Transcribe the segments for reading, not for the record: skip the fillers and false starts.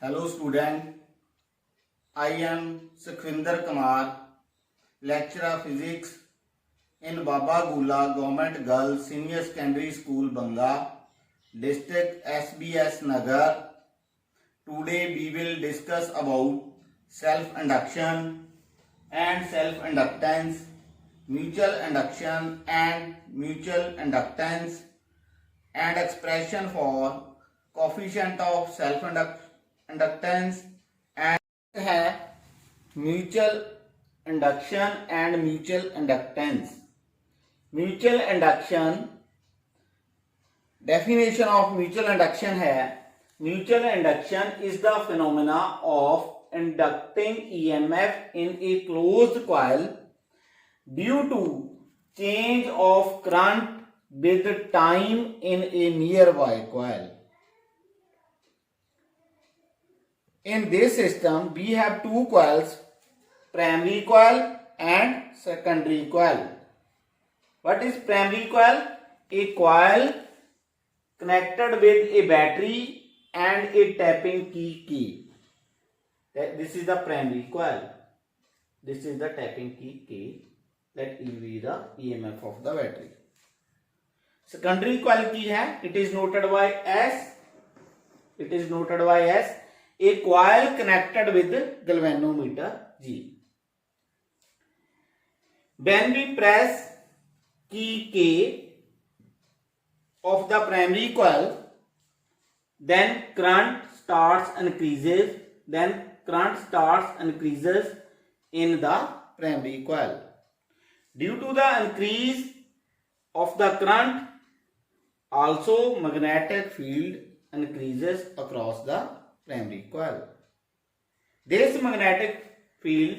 Hello student, I am Sukhvinder Kumar, lecturer physics in Baba Gula Government Girls Senior Secondary School Banga, district SBS Nagar. Today we will discuss about self-induction and self-inductance, mutual induction and mutual inductance, and expression for coefficient of self-inductance and है mutual induction and mutual inductance. Mutual induction, definition of mutual induction है mutual induction is the phenomena of inducting EMF in a closed coil due to change of current with time in a nearby coil. In this system, we have two coils, primary coil and secondary coil. What is primary coil? A coil connected with a battery and a tapping key. This is the primary coil. This is the tapping key. That will be the EMF of the battery. Secondary coil की है, it is noted by S. It is noted by S. A coil connected with galvanometer G. When we press key K of the primary coil, then current starts increases. Then current starts increases in the primary coil. Due to the increase of the current, also magnetic field increases across the primary coil. This magnetic field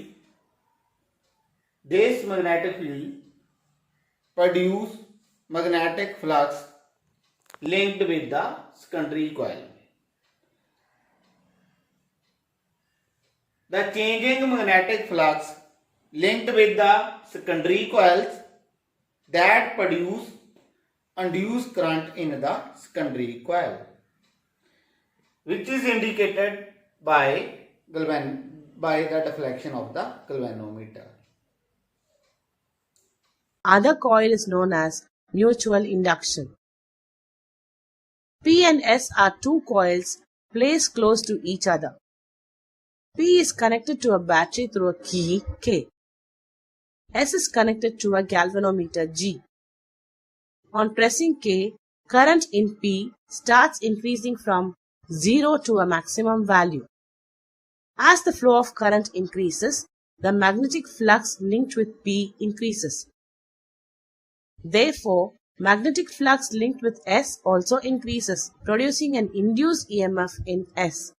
produce magnetic flux linked with the secondary coil. The changing magnetic flux linked with the secondary coils that produce induced current in the secondary coil, which is indicated by the deflection of the galvanometer. Other coil is known as mutual induction. P and S are two coils placed close to each other. P is connected to a battery through a key K. S is connected to a galvanometer G. On pressing K, current in P starts increasing from 0 to a maximum value. As the flow of current increases, the magnetic flux linked with P increases. Therefore, magnetic flux linked with S also increases, producing an induced EMF in S.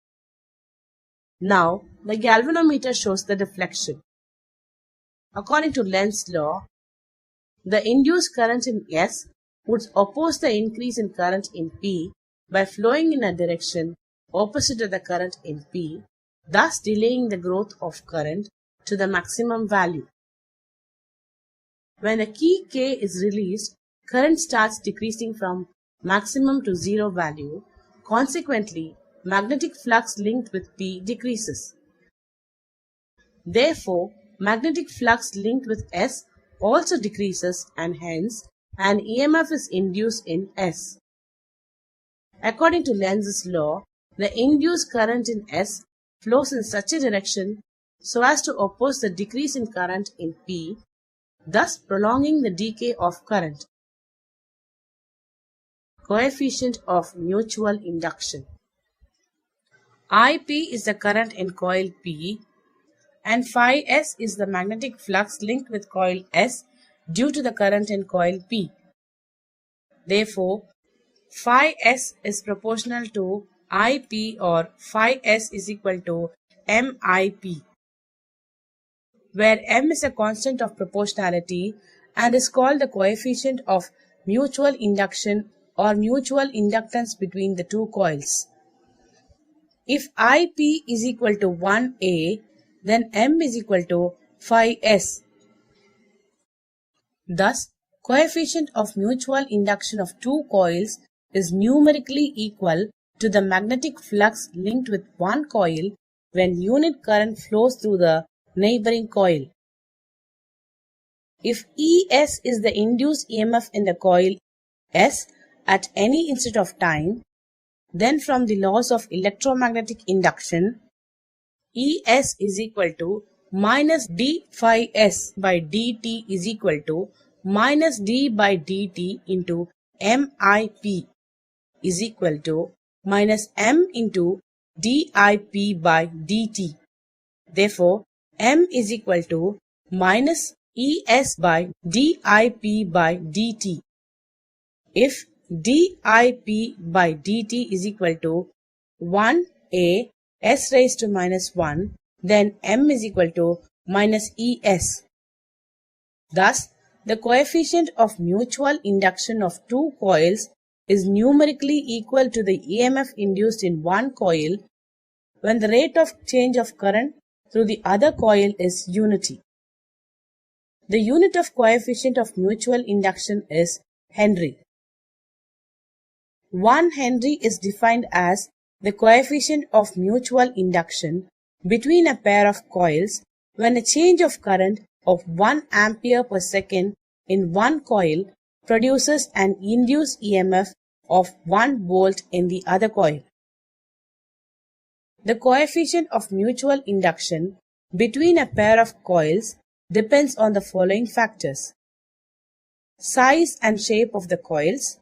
Now, the galvanometer shows the deflection. According to Lenz's law, the induced current in S would oppose the increase in current in P by flowing in a direction opposite to the current in P, thus delaying the growth of current to the maximum value. When a key K is released, current starts decreasing from maximum to zero value. Consequently, magnetic flux linked with P decreases. Therefore, magnetic flux linked with S also decreases, and hence an EMF is induced in S. According to Lenz's law, the induced current in S flows in such a direction so as to oppose the decrease in current in P, thus prolonging the decay of current. Coefficient of mutual induction. IP is the current in coil P, and phi S is the magnetic flux linked with coil S due to the current in coil P. Therefore, phi S is proportional to IP, or phi S is equal to MIP, where M is a constant of proportionality and is called the coefficient of mutual induction or mutual inductance between the two coils. If IP is equal to 1A, then M is equal to phi S. Thus, coefficient of mutual induction of two coils is numerically equal to the magnetic flux linked with one coil when unit current flows through the neighboring coil. If ES is the induced EMF in the coil S at any instant of time, then from the laws of electromagnetic induction, ES is equal to minus d phi S by dt is equal to minus d by dt into MIP is equal to minus M into DIP by dt. Therefore, M is equal to minus ES by DIP by dt. If DIP by dt is equal to 1A S raised to minus 1, then M is equal to minus ES. Thus, the coefficient of mutual induction of two coils is numerically equal to the EMF induced in one coil when the rate of change of current through the other coil is unity. The unit of coefficient of mutual induction is Henry. 1 Henry is defined as the coefficient of mutual induction between a pair of coils when a change of current of 1 ampere per second in one coil produces an induced EMF of 1 volt in the other coil. The coefficient of mutual induction between a pair of coils depends on the following factors: size and shape of the coils,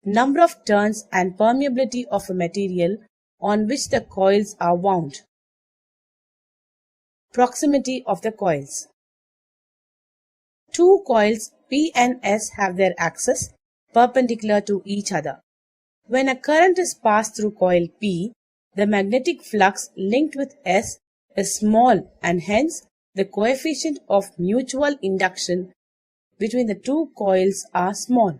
number of turns and permeability of a material on which the coils are wound, proximity of the coils. Two coils P and S have their axes perpendicular to each other. When a current is passed through coil P, the magnetic flux linked with S is small and hence the coefficient of mutual induction between the two coils are small.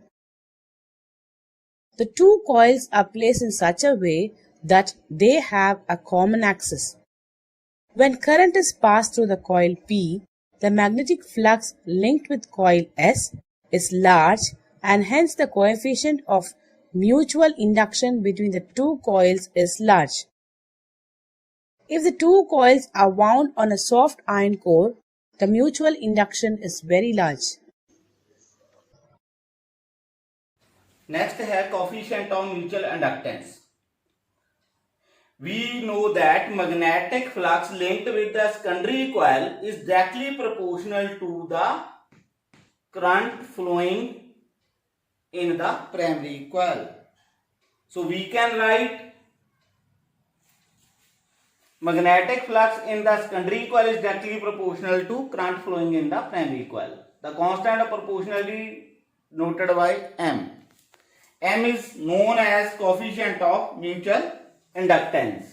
The two coils are placed in such a way that they have a common axis. When current is passed through the coil P, the magnetic flux linked with coil S is large and hence the coefficient of mutual induction between the two coils is large. If the two coils are wound on a soft iron core, the mutual induction is very large. Next है coefficient of mutual inductance. We know that magnetic flux linked with the secondary coil is directly proportional to the current flowing in the primary coil. So we can write magnetic flux in the secondary coil is directly proportional to current flowing in the primary coil. The constant of proportionality noted by M. M is known as coefficient of mutual inductance.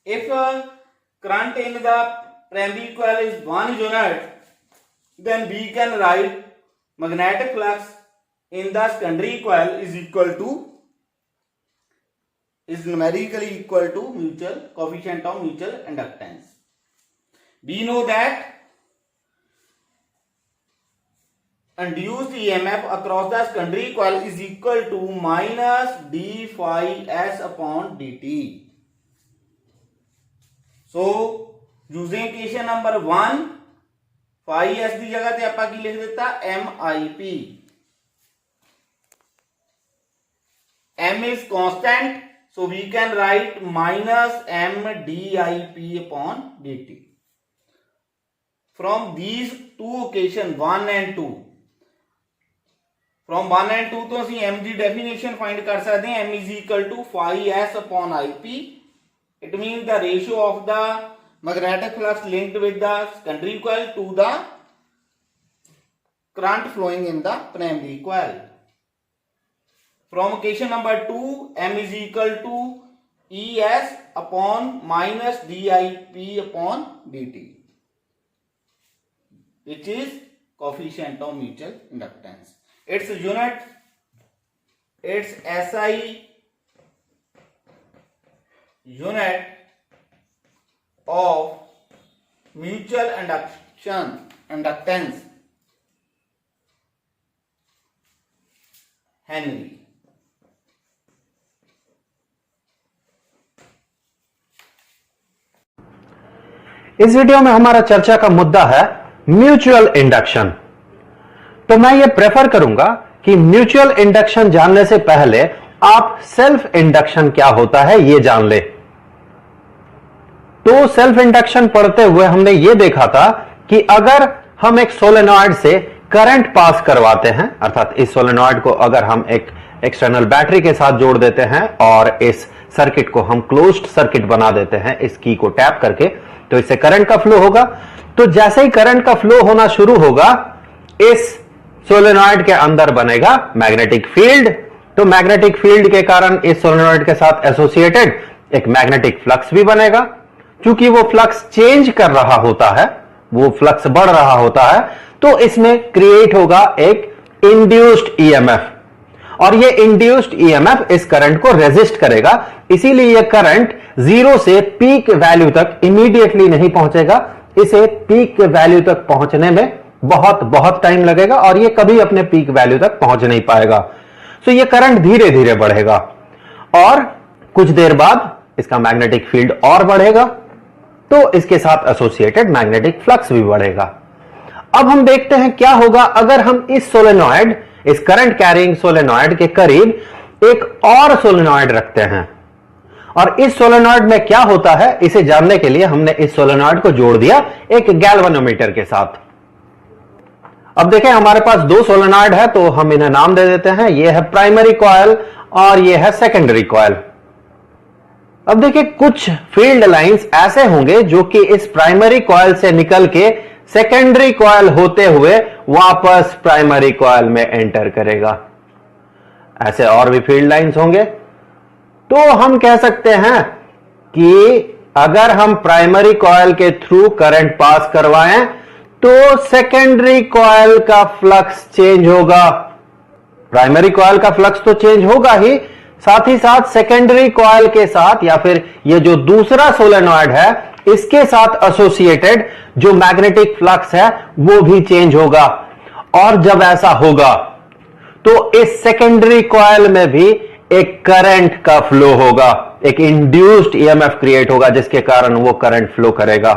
If current in the primary coil is 1 unit, then we can write magnetic flux in the secondary coil is numerically equal to mutual coefficient of mutual inductance. We know that induced EMF across the secondary coil is equal to minus d phi S upon dt. So using equation number 1, phi S की जगह पे आपा की लिख देता MIP. M is constant, so we can write minus M dIP upon dt. From these two equations 1 and 2, from 1 and 2 तो ਅਸੀਂ M ਦੀ definition find कर सकते हैं. M is equal to phi S upon IP. It means the ratio of the magnetic flux linked with the secondary coil to the current flowing in the primary coil. From equation number 2, M is equal to ES upon minus DIP upon dt, which is coefficient of mutual inductance. Its unit, its SI unit of mutual inductance Henry. इस video में हमारा चर्चा का मुद्दा है mutual induction. तो मैं ये प्रेफर करूंगा कि म्यूचुअल इंडक्शन जानने से पहले आप सेल्फ इंडक्शन क्या होता है ये जान ले। तो सेल्फ इंडक्शन पढ़ते हुए हमने ये देखा था कि अगर हम एक सोलेनॉइड से करंट पास करवाते हैं, अर्थात इस सोलेनॉइड को अगर हम एक एक्सटर्नल बैटरी के साथ जोड़ देते हैं और इस सर्किट को हम क्लोज्ड सर्किट बना देते हैं इस की को टैप करके, तो इससे करंट का फ्लो होगा। तो जैसे ही करंट का फ्लो होना शुरू होगा, इस सोलेनॉइड के अंदर बनेगा मैग्नेटिक फील्ड। तो मैग्नेटिक फील्ड के कारण इस सोलेनॉइड के साथ एसोसिएटेड एक मैग्नेटिक फ्लक्स भी बनेगा। क्योंकि वो फ्लक्स चेंज कर रहा होता है, वो फ्लक्स बढ़ रहा होता है, तो इसमें क्रिएट होगा एक इंड्यूस्ड ईएमएफ, और ये इंड्यूस्ड ईएमएफ इस करंट को रेजिस्ट करेगा। इसीलिए ये करंट जीरो से पीक वैल्यू तक इमीडिएटली नहीं पहुंचेगा, इसे पीक वैल्यू तक पहुंचने में बहुत टाइम लगेगा और ये कभी अपने पीक वैल्यू तक पहुंच नहीं पाएगा। तो ये करंट धीरे धीरे बढ़ेगा और कुछ देर बाद इसका मैग्नेटिक फील्ड और बढ़ेगा, तो इसके साथ एसोसिएटेड मैग्नेटिक फ्लक्स भी बढ़ेगा। अब हम देखते हैं क्या होगा अगर हम इस सोलेनॉइड, इस करंट कैरिंग सोलेनॉइड के करीब एक और सोलेनॉइड रखते हैं। और इस सोलेनॉइड में क्या होता है इसे जानने के लिए हमने इस सोलेनॉइड को जोड़ दिया एक गैल्वेनोमीटर के साथ। अब देखें हमारे पास दो सोलेनॉइड है, तो हम इन्हें नाम दे देते हैं। यह है प्राइमरी कॉइल और यह है सेकेंडरी कॉइल। अब देखिए कुछ फील्ड लाइंस ऐसे होंगे जो कि इस प्राइमरी कॉइल से निकल के सेकेंडरी कॉइल होते हुए वापस प्राइमरी कॉइल में एंटर करेगा। ऐसे और भी फील्ड लाइंस होंगे। तो हम कह सकते हैं कि अगर हम प्राइमरी कॉइल के थ्रू करंट पास करवाएं तो सेकेंडरी कॉइल का फ्लक्स चेंज होगा। प्राइमरी कॉइल का फ्लक्स तो चेंज होगा ही साथ सेकेंडरी कॉइल के साथ, या फिर ये जो दूसरा सोलेनॉइड है इसके साथ एसोसिएटेड जो मैग्नेटिक फ्लक्स है वो भी चेंज होगा। और जब ऐसा होगा तो इस सेकेंडरी कॉइल में भी एक करंट का फ्लो होगा, एक इंड्यूस्ड ईएमएफ क्रिएट होगा जिसके कारण वो करंट फ्लो करेगा।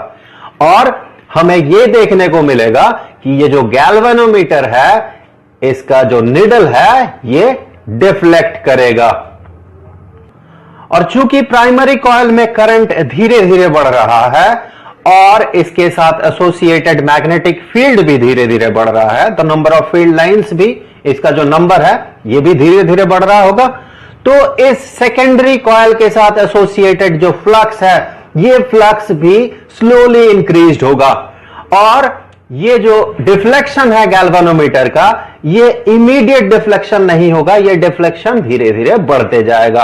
और हमें यह देखने को मिलेगा कि ये जो गैल्वेनोमीटर है इसका जो निडल है ये डिफ्लेक्ट करेगा। और चूंकि प्राइमरी कॉइल में करंट धीरे धीरे बढ़ रहा है और इसके साथ एसोसिएटेड मैग्नेटिक फील्ड भी धीरे धीरे बढ़ रहा है, तो नंबर ऑफ फील्ड लाइंस भी, इसका जो नंबर है ये भी धीरे धीरे बढ़ रहा होगा। तो इस सेकेंडरी कॉइल के साथ एसोसिएटेड जो फ्लक्स है ये फ्लक्स भी स्लोली इंक्रीज्ड होगा। और ये जो डिफ्लेक्शन है गैल्वेनोमीटर का, ये इमीडिएट डिफ्लेक्शन नहीं होगा, ये डिफ्लेक्शन धीरे धीरे बढ़ते जाएगा।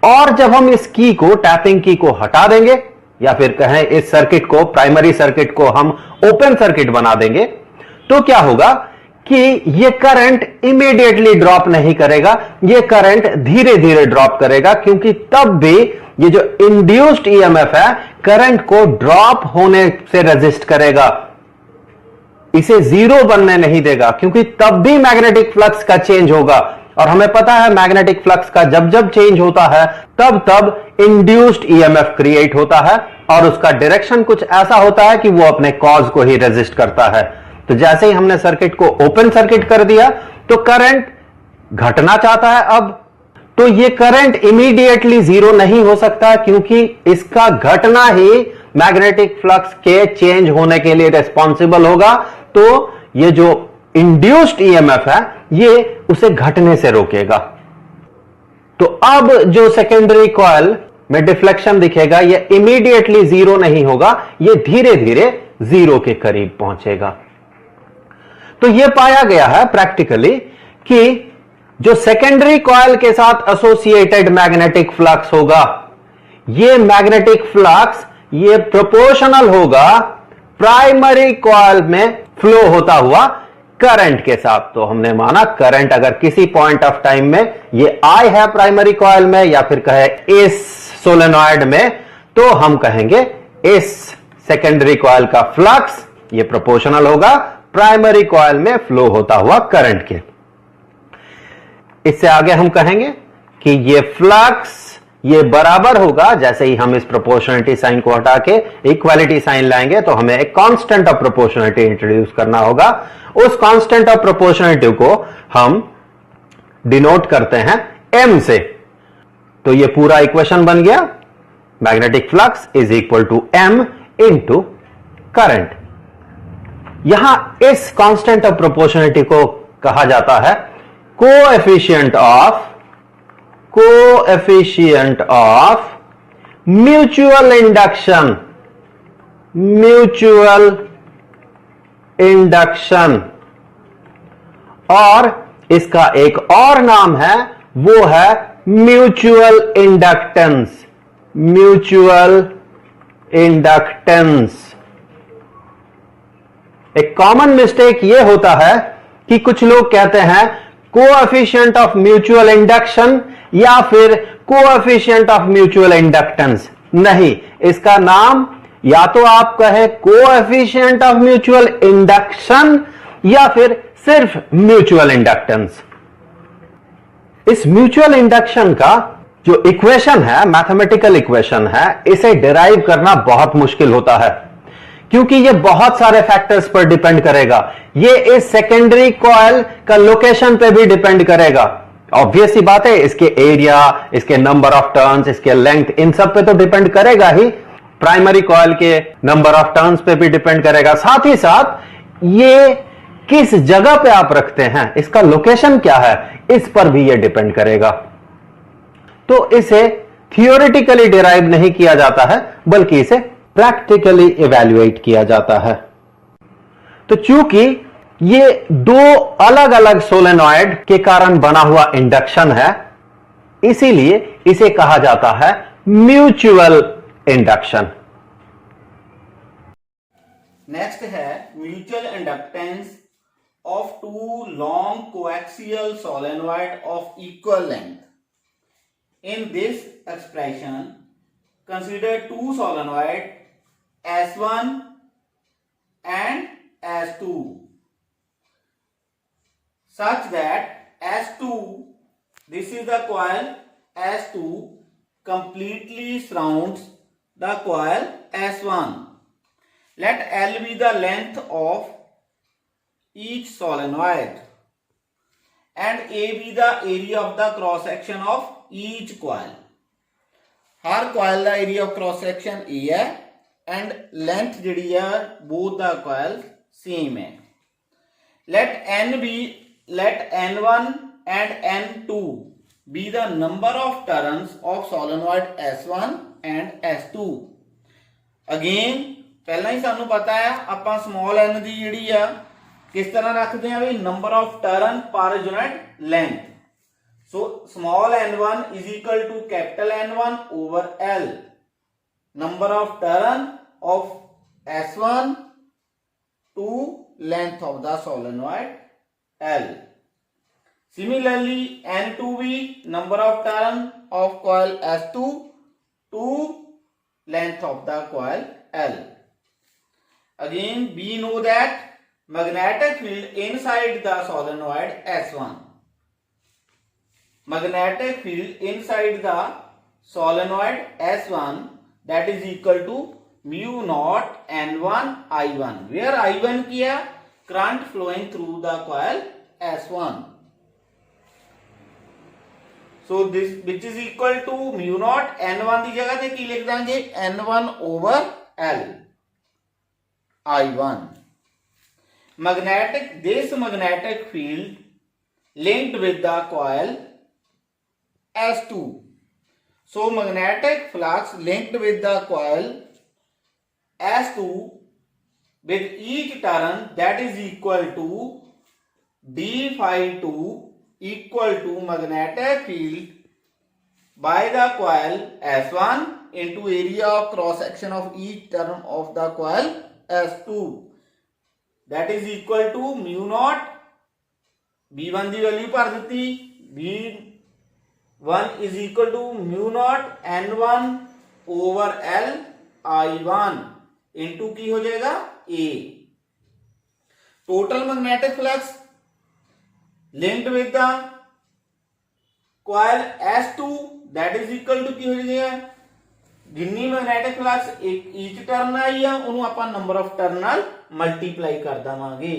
और जब हम इस की को, टैपिंग की को हटा देंगे, या फिर कहें इस सर्किट को, प्राइमरी सर्किट को हम ओपन सर्किट बना देंगे, तो क्या होगा कि ये करंट इमीडिएटली ड्रॉप नहीं करेगा, ये करंट धीरे धीरे ड्रॉप करेगा। क्योंकि तब भी ये जो इंड्यूस्ड ईएमएफ है करंट को ड्रॉप होने से रेजिस्ट करेगा, इसे जीरो बनने नहीं देगा, क्योंकि तब भी मैग्नेटिक फ्लक्स का चेंज होगा। और हमें पता है मैग्नेटिक फ्लक्स का जब जब चेंज होता है तब तब इंड्यूस्ड ईएमएफ क्रिएट होता है और उसका डायरेक्शन कुछ ऐसा होता है कि वो अपने कॉज को ही रेजिस्ट करता है। तो जैसे ही हमने सर्किट को ओपन सर्किट कर दिया तो करंट घटना चाहता है अब, तो ये करंट इमीडिएटली जीरो नहीं हो सकता, क्योंकि इसका घटना ही मैग्नेटिक फ्लक्स के चेंज होने के लिए रिस्पॉन्सिबल होगा। तो ये जो इंड्यूस्ड ईएमएफ है ये उसे घटने से रोकेगा। तो अब जो सेकेंडरी कॉइल में डिफ्लेक्शन दिखेगा ये इमीडिएटली जीरो नहीं होगा, ये धीरे धीरे जीरो के करीब पहुंचेगा। तो यह पाया गया है प्रैक्टिकली कि जो सेकेंडरी कॉइल के साथ एसोसिएटेड मैग्नेटिक फ्लक्स होगा, ये मैग्नेटिक फ्लक्स ये प्रोपोर्शनल होगा प्राइमरी कॉइल में फ्लो होता हुआ करंट के साथ। तो हमने माना करंट अगर किसी पॉइंट ऑफ टाइम में ये आई है प्राइमरी कॉइल में, या फिर कहे इस सोलेनॉइड में, तो हम कहेंगे इस सेकेंडरी कॉइल का फ्लक्स ये प्रोपोर्शनल होगा प्राइमरी कॉइल में फ्लो होता हुआ करंट के। इससे आगे हम कहेंगे कि ये फ्लक्स ये बराबर होगा, जैसे ही हम इस प्रोपोर्शनलिटी साइन को हटा के इक्वालिटी साइन लाएंगे तो हमें एक कांस्टेंट ऑफ प्रोपोर्शनलिटी इंट्रोड्यूस करना होगा। उस कांस्टेंट ऑफ प्रोपोर्शनलिटी को हम डिनोट करते हैं m से। तो ये पूरा इक्वेशन बन गया, magnetic flux is equal to m into current. यहां इस कांस्टेंट ऑफ प्रोपोर्शनलिटी को कहा जाता है कोएफिशिएंट ऑफ म्यूचुअल इंडक्शन, और इसका एक और नाम है, वो है म्यूचुअल इंडक्टेंस। एक कॉमन मिस्टेक यह होता है कि कुछ लोग कहते हैं कोएफिशिएंट ऑफ म्यूचुअल इंडक्शन या फिर कोएफिशिएंट ऑफ म्यूचुअल इंडक्टेंस। नहीं, इसका नाम या तो आप कहे कोएफिशिएंट ऑफ म्यूचुअल इंडक्शन या फिर सिर्फ म्यूचुअल इंडक्टेंस। इस म्यूचुअल इंडक्शन का जो इक्वेशन है, मैथमेटिकल इक्वेशन है, इसे डिराइव करना बहुत मुश्किल होता है क्योंकि ये बहुत सारे फैक्टर्स पर डिपेंड करेगा। ये इस सेकेंडरी कॉइल का लोकेशन पे भी डिपेंड करेगा। ऑब्वियस सी बात है, इसके एरिया, इसके नंबर ऑफ टर्न्स, इसके लेंथ, इन सब पे तो डिपेंड करेगा ही। प्राइमरी कॉइल के नंबर ऑफ टर्न्स पे भी डिपेंड करेगा। साथ ही साथ ये किस जगह पे आप रखते हैं, इसका लोकेशन क्या है, इस पर भी ये डिपेंड करेगा। तो इसे थियोरेटिकली डिराइव नहीं किया जाता है, बल्कि इसे प्रैक्टिकली इवैल्यूएट किया जाता है। तो चूंकि ये दो अलग अलग सोलेनॉइड के कारण बना हुआ इंडक्शन है, इसीलिए इसे कहा जाता है म्यूचुअल इंडक्शन। नेक्स्ट है mutual inductance of two long coaxial solenoid of equal length. In this expression, consider two solenoid S1 and S2 such that S2, this is the coil S2, completely surrounds the coil S1. Let L be the length of each solenoid and A be the area of the cross section of each coil. Her coil का area of cross section A है and length जिहड़ी है both the coil same है. Let N1 and N2 be the number of turns of solenoid S1 and S2. Again पहला ही सानू पता है ਆਪਾਂ small n ਦੀ ਜਿਹੜੀ ਆ किस तरह रखते हैं भी नंबर ऑफ टर्न पर unit length. So small n1 is equal to capital N1 over L, number of turn of S1 to length of the solenoid L। Similarly N2 भी number of turn of coil S2 to length of the coil L। Again we know that magnetic field inside the solenoid S1. Magnetic field inside the solenoid S1, that is equal to mu naught N1 I1, where I1 किया current flowing through the coil S1. So this which is equal to mu naught N1 की जगह पे की लिख देंगे N1 over L I1. This magnetic field linked with the coil S2. So magnetic flux linked with the coil S2 with each turn, that is equal to d phi 2 equal to magnetic field by the coil S1 into area of cross section of each turn of the coil S2, that is equal to mu naught B1 की value भर दी, B1 is equal to mu naught N1 over L I1 into की हो जाएगा A। Total magnetic flux linked with the coil S2, that is equal to की हो जाएगा जिन्नी magnetic flux each turn आई आ ਉਹਨੂੰ ਆਪਾਂ नंबर ऑफ टर्न ਨਾਲ ਮਲਟੀਪਲਾਈ ਕਰ ਦਵਾਂਗੇ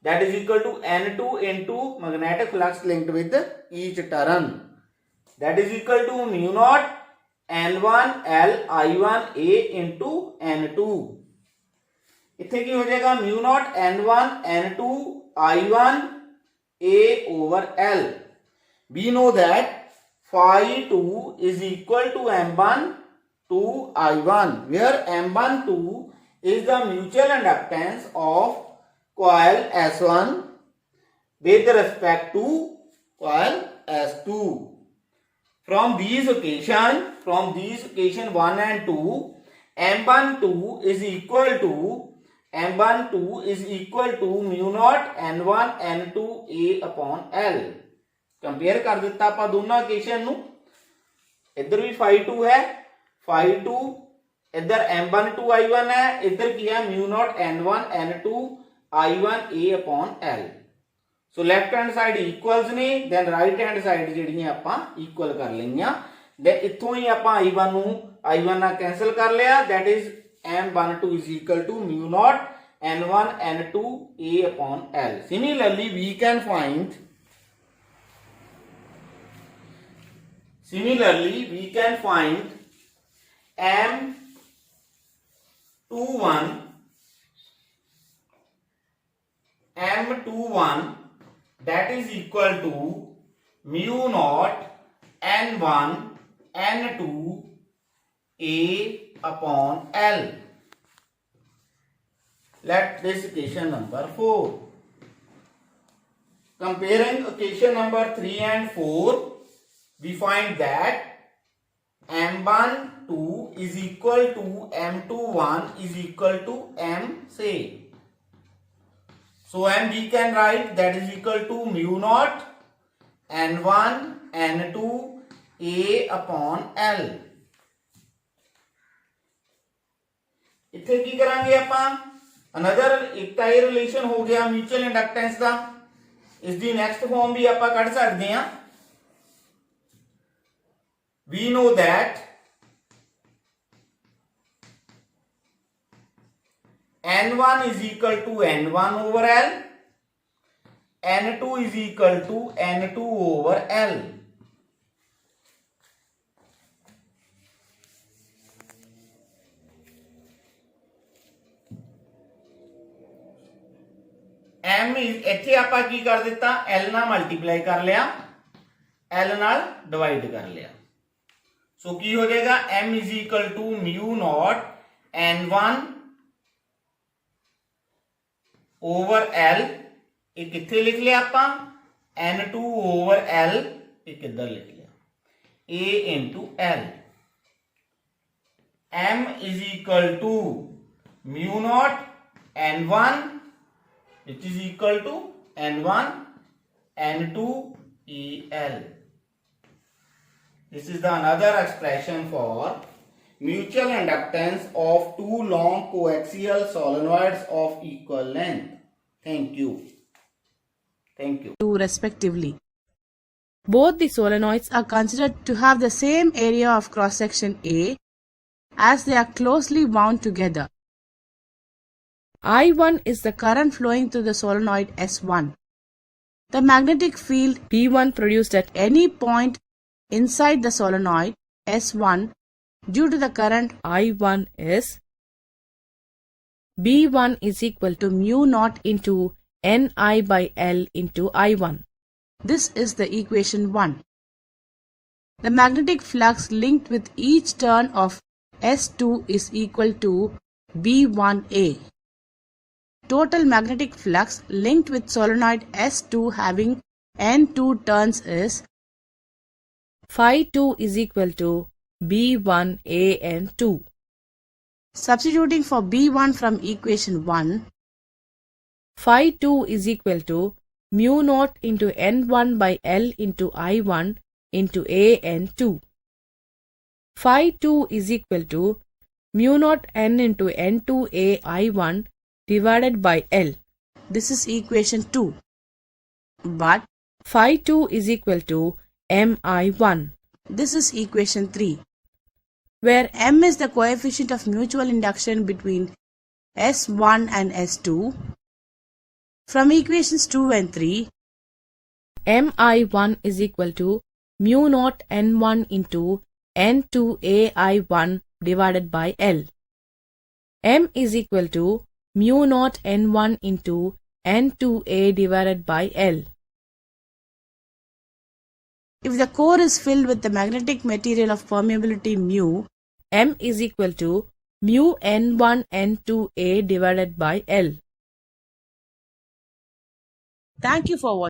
that is equal to N2 into magnetic flux linked with each turn that is equal to mu naught N1 L I1 A into N2 इत्थे की हो जाएगा mu naught N1 N2 I1 A over L we know that phi 2 is equal to M1 to I1 where M1 2 is the mutual inductance of coil S1 with respect to coil S2 from these equation 1 and 2 M1 2 is equal to mu naught N1 N2 A upon L compare कर दिता आप दोनों equation नु इधर भी phi 2 है phi 2 इधर M1 2 I1 है इधर की है mu naught N1 N2 I1 A upon L so left hand side equals ने देन राइट हैंड साइड ਜਿਹੜੀਆਂ ਆਪਾਂ ਇਕੁਅਲ ਕਰ ਲਈਆਂ ਦੇ ਇੱਥੋਂ ਹੀ ਆਪਾਂ I1 ਨਾਲ ਕੈਨਸਲ ਕਰ ਲਿਆ that is M12 is equal to mu naught N1 N2 A upon L similarly we can find M21 that is equal to mu naught N1 N2 A upon L. Let this equation number 4. Comparing equation number 3 and 4, we find that M12 is equal to M21 is equal to M say. So M we can write that is equal to mu naught N1 N2 A upon L. इत्थे की करांगे ਆਪਾਂ another एक tie relation हो गया mutual inductance ਦਾ ਇਸ ਦੀ next farm ਵੀ ਆਪਾਂ ਕੱਢ ਸਕਦੇ ਹਾਂ we know that N1 is equal to N1 over L N2 is equal to N2 over L M ਇੱਥੇ ਆਪਾਂ ਕੀ ਕਰ ਦਿੱਤਾ L ਨਾਲ ਮਲਟੀਪਲਾਈ ਕਰ ਲਿਆ L ਨਾਲ ਡਿਵਾਈਡ ਕਰ ਲਿਆ ਸੋ ਕੀ ਹੋ ਜਾਏਗਾ M is equal to mu naught N1 over L ਇਹ ਕਿੱਥੇ ਲਿਖ ਲਿਆ ਆਪਾਂ N2 over L ਇਹ ਕਿੱਧਰ ਲਿਖ ਲਿਆ A into L M is equal to mu naught N1 which is equal to N1 N2 EL. This is the another expression for mutual inductance of two long coaxial solenoids of equal length. Thank you. Thank you. Respectively. Both the solenoids are considered to have the same area of cross section A as they are closely wound together. I1 is the current flowing through the solenoid S1. The magnetic field B1 produced at any point inside the solenoid S1 due to the current I1 is B1 is equal to mu naught into Ni by L into I1. This is the equation 1. The magnetic flux linked with each turn of S2 is equal to B1A. Total magnetic flux linked with solenoid S2 having N2 turns is phi 2 is equal to B1AN2. Substituting for B1 from equation 1, phi 2 is equal to mu naught into N1 by L into I1 into AN2. Phi 2 is equal to mu naught N into N2A I1 divided by L. This is equation 2. But phi 2 is equal to MI1. This is equation 3, where M is the coefficient of mutual induction between S1 and S2. From equations 2 and 3, Mi1 is equal to mu naught N1 into N2AI1 divided by L. M is equal to mu naught N1 into N2A divided by L. If the core is filled with the magnetic material of permeability mu, M is equal to mu N1 N2A divided by L. Thank you for watching.